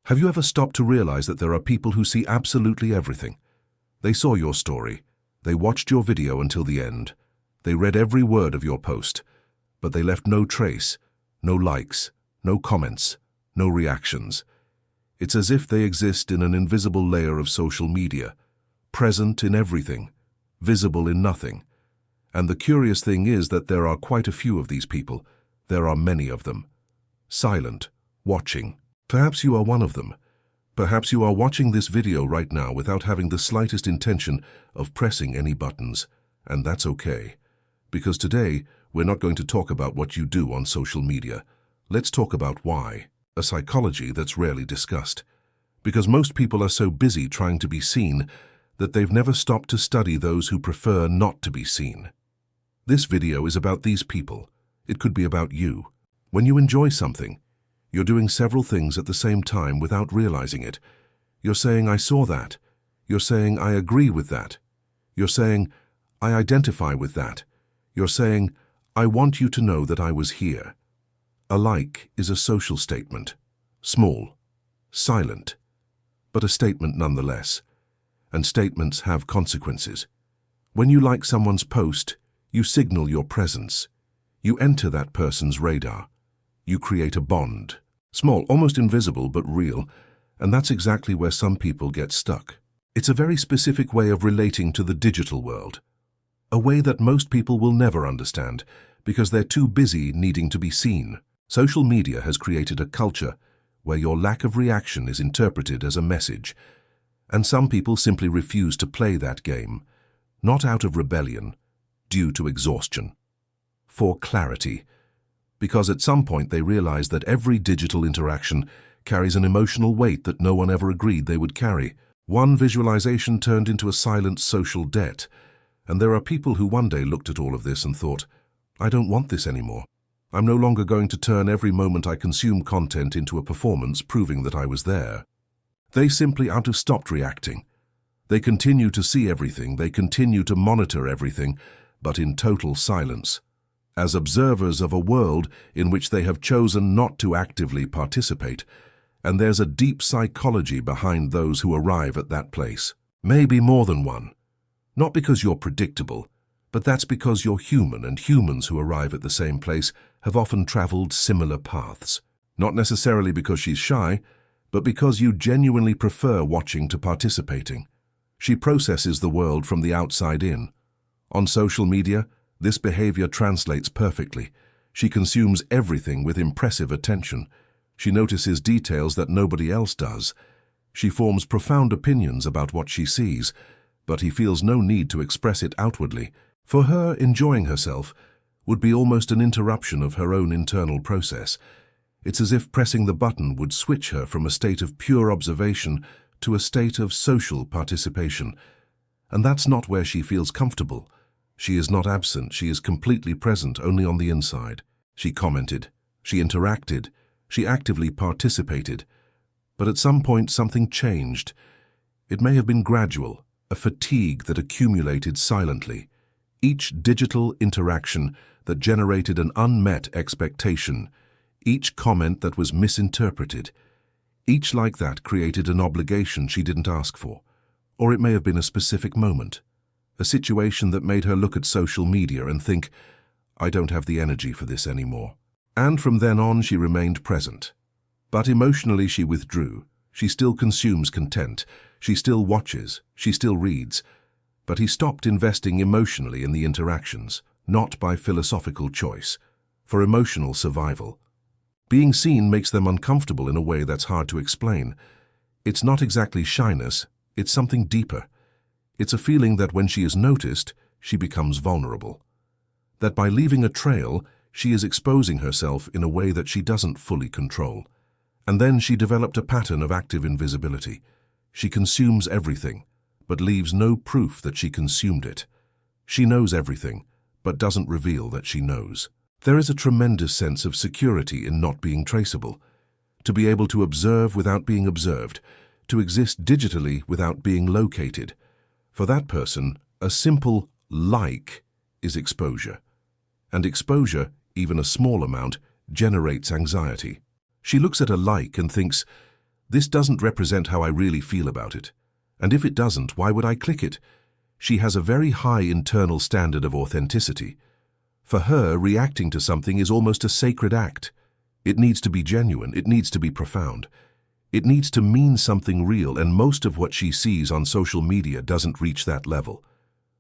Have you ever stopped to realize that there are people who see absolutely everything? They saw your story. They watched your video until the end. They read every word of your post. But they left no trace, no likes, no comments, no reactions. It's as if they exist in an invisible layer of social media, present in everything, visible in nothing. And the curious thing is that there are quite a few of these people. There are many of them. Silent, watching. Perhaps you are one of them. Perhaps you are watching this video right now without having the slightest intention of pressing any buttons. And that's okay. Because today, we're not going to talk about what you do on social media. Let's talk about why. A psychology that's rarely discussed. Because most people are so busy trying to be seen that they've never stopped to study those who prefer not to be seen. This video is about these people. It could be about you. When you enjoy something, you're doing several things at the same time without realizing it. You're saying, I saw that. You're saying, I agree with that. You're saying, I identify with that. You're saying, I want you to know that I was here. A like is a social statement. Small, silent, but a statement nonetheless. And statements have consequences. When you like someone's post, you signal your presence. You enter that person's radar. You create a bond. Small, almost invisible, but real, and that's exactly where some people get stuck. It's a very specific way of relating to the digital world. A way that most people will never understand, because they're too busy needing to be seen. Social media has created a culture where your lack of reaction is interpreted as a message, and some people simply refuse to play that game, not out of rebellion, due to exhaustion. For clarity, because at some point they realize that every digital interaction carries an emotional weight that no one ever agreed they would carry. One visualization turned into a silent social debt, and there are people who one day looked at all of this and thought, I don't want this anymore. I'm no longer going to turn every moment I consume content into a performance proving that I was there. They simply out of stopped reacting. They continue to see everything, they continue to monitor everything, but in total silence, as observers of a world in which they have chosen not to actively participate. And there's a deep psychology behind those who arrive at that place. Maybe more than one. Not because you're predictable, but that's because you're human, and humans who arrive at the same place have often traveled similar paths. Not necessarily because she's shy, but because you genuinely prefer watching to participating. She processes the world from the outside in. On social media, this behavior translates perfectly. She consumes everything with impressive attention. She notices details that nobody else does. She forms profound opinions about what she sees, but he feels no need to express it outwardly. For her, enjoying herself would be almost an interruption of her own internal process. It's as if pressing the button would switch her from a state of pure observation to a state of social participation. And that's not where she feels comfortable. She is not absent, she is completely present, only on the inside. She commented, she interacted, she actively participated. But at some point something changed. It may have been gradual, a fatigue that accumulated silently. Each digital interaction that generated an unmet expectation, each comment that was misinterpreted, each like that created an obligation she didn't ask for. Or it may have been a specific moment, a situation that made her look at social media and think, I don't have the energy for this anymore. And from then on she remained present. But emotionally she withdrew. She still consumes content. She still watches. She still reads. But he stopped investing emotionally in the interactions, not by philosophical choice, for emotional survival. Being seen makes them uncomfortable in a way that's hard to explain. It's not exactly shyness, it's something deeper. It's a feeling that when she is noticed, she becomes vulnerable. That by leaving a trail, she is exposing herself in a way that she doesn't fully control. And then she developed a pattern of active invisibility. She consumes everything, but leaves no proof that she consumed it. She knows everything, but doesn't reveal that she knows. There is a tremendous sense of security in not being traceable. To be able to observe without being observed, to exist digitally without being located. For that person, a simple like is exposure. And exposure, even a small amount, generates anxiety. She looks at a like and thinks, This doesn't represent how I really feel about it. And if it doesn't, why would I click it? She has a very high internal standard of authenticity. For her, reacting to something is almost a sacred act. It needs to be genuine, it needs to be profound. It needs to mean something real, and most of what she sees on social media doesn't reach that level.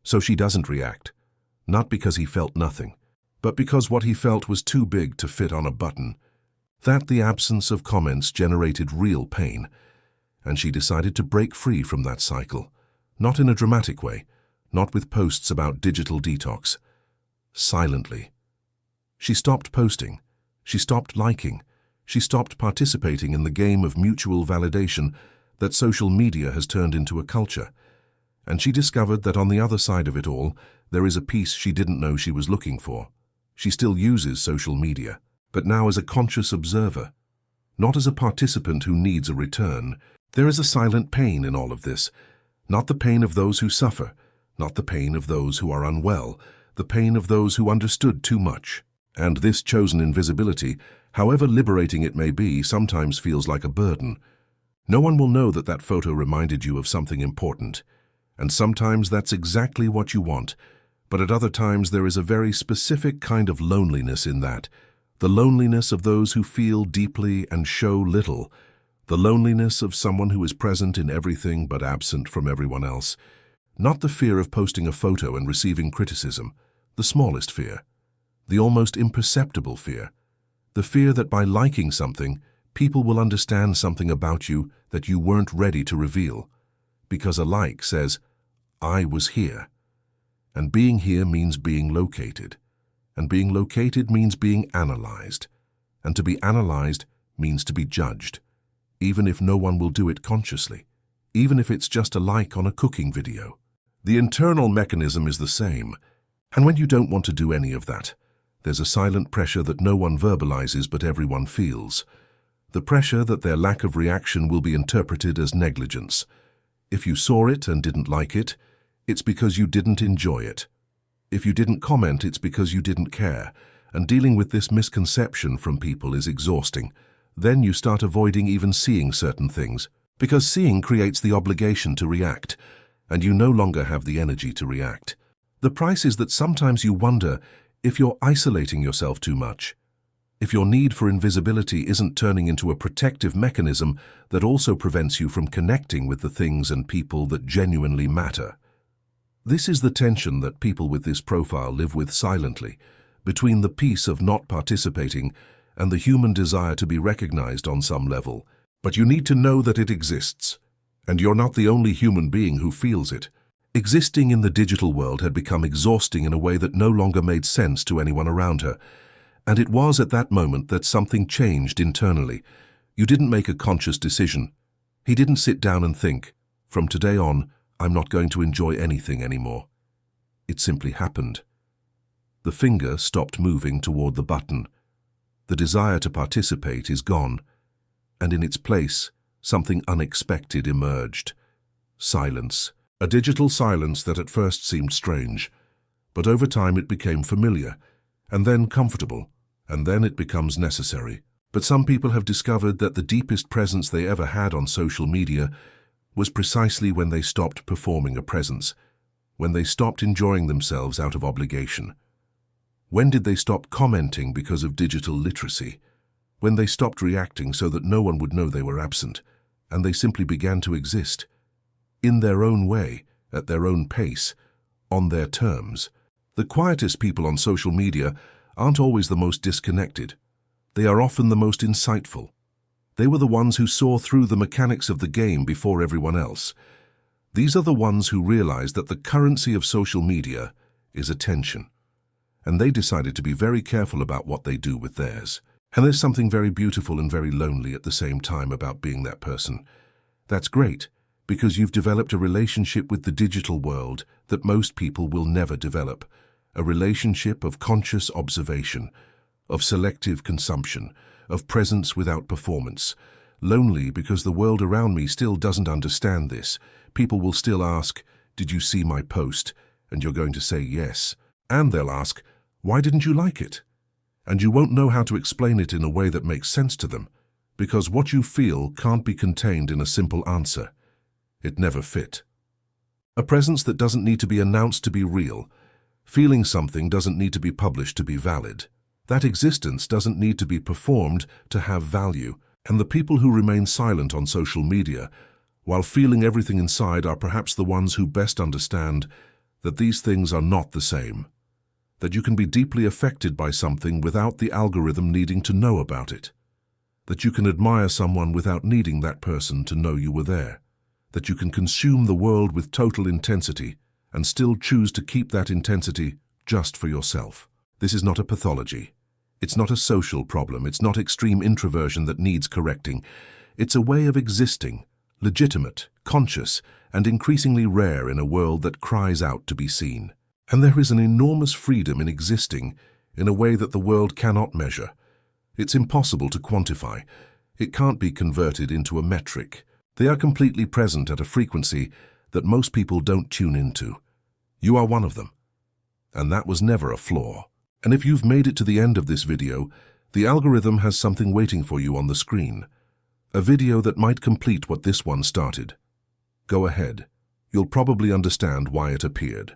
So she doesn't react. Not because he felt nothing, but because what he felt was too big to fit on a button. That the absence of comments generated real pain, and she decided to break free from that cycle. Not in a dramatic way, not with posts about digital detox. Silently. She stopped posting. She stopped liking. She stopped participating in the game of mutual validation that social media has turned into a culture. And she discovered that on the other side of it all, there is a piece she didn't know she was looking for. She still uses social media, but now as a conscious observer, not as a participant who needs a return. There is a silent pain in all of this, not the pain of those who suffer, not the pain of those who are unwell, the pain of those who understood too much. And this chosen invisibility, however liberating it may be, sometimes feels like a burden. No one will know that that photo reminded you of something important. And sometimes that's exactly what you want, but at other times there is a very specific kind of loneliness in that. The loneliness of those who feel deeply and show little. The loneliness of someone who is present in everything but absent from everyone else. Not the fear of posting a photo and receiving criticism, the smallest fear. The almost imperceptible fear. The fear that by liking something, people will understand something about you that you weren't ready to reveal. Because a like says, I was here. And being here means being located. And being located means being analyzed. And to be analyzed means to be judged. Even if no one will do it consciously. Even if it's just a like on a cooking video. The internal mechanism is the same. And when you don't want to do any of that, there's a silent pressure that no one verbalizes but everyone feels. The pressure that their lack of reaction will be interpreted as negligence. If you saw it and didn't like it, it's because you didn't enjoy it. If you didn't comment, it's because you didn't care. And dealing with this misconception from people is exhausting. Then you start avoiding even seeing certain things, because seeing creates the obligation to react, and you no longer have the energy to react. The price is that sometimes you wonder if you're isolating yourself too much. If your need for invisibility isn't turning into a protective mechanism that also prevents you from connecting with the things and people that genuinely matter. This is the tension that people with this profile live with silently, between the peace of not participating and the human desire to be recognized on some level. But you need to know that it exists, and you're not the only human being who feels it. Existing in the digital world had become exhausting in a way that no longer made sense to anyone around her. And it was at that moment that something changed internally. You didn't make a conscious decision. He didn't sit down and think, from today on, I'm not going to enjoy anything anymore. It simply happened. The finger stopped moving toward the button. The desire to participate is gone, and in its place, something unexpected emerged. Silence. A digital silence that at first seemed strange, but over time it became familiar, and then comfortable, and then it becomes necessary. But some people have discovered that the deepest presence they ever had on social media was precisely when they stopped performing a presence, when they stopped enjoying themselves out of obligation. When did they stop commenting because of digital literacy? When they stopped reacting so that no one would know they were absent, and they simply began to exist, in their own way, at their own pace, on their terms. The quietest people on social media aren't always the most disconnected. They are often the most insightful. They were the ones who saw through the mechanics of the game before everyone else. These are the ones who realized that the currency of social media is attention. And they decided to be very careful about what they do with theirs. And there's something very beautiful and very lonely at the same time about being that person. That's great, because you've developed a relationship with the digital world that most people will never develop. A relationship of conscious observation, of selective consumption, of presence without performance. Lonely because the world around me still doesn't understand this. People will still ask, did you see my post? And you're going to say yes. And they'll ask, why didn't you like it? And you won't know how to explain it in a way that makes sense to them, Because what you feel can't be contained in a simple answer. It never fit. A presence that doesn't need to be announced to be real. Feeling something doesn't need to be published to be valid. That existence doesn't need to be performed to have value. And the people who remain silent on social media, while feeling everything inside, are perhaps the ones who best understand that these things are not the same. That you can be deeply affected by something without the algorithm needing to know about it. That you can admire someone without needing that person to know you were there. That you can consume the world with total intensity and still choose to keep that intensity just for yourself. This is not a pathology. It's not a social problem. It's not extreme introversion that needs correcting. It's a way of existing, legitimate, conscious, and increasingly rare in a world that cries out to be seen. And there is an enormous freedom in existing in a way that the world cannot measure. It's impossible to quantify. It can't be converted into a metric. They are completely present at a frequency that most people don't tune into. You are one of them. And that was never a flaw. And if you've made it to the end of this video, the algorithm has something waiting for you on the screen. A video that might complete what this one started. Go ahead. You'll probably understand why it appeared.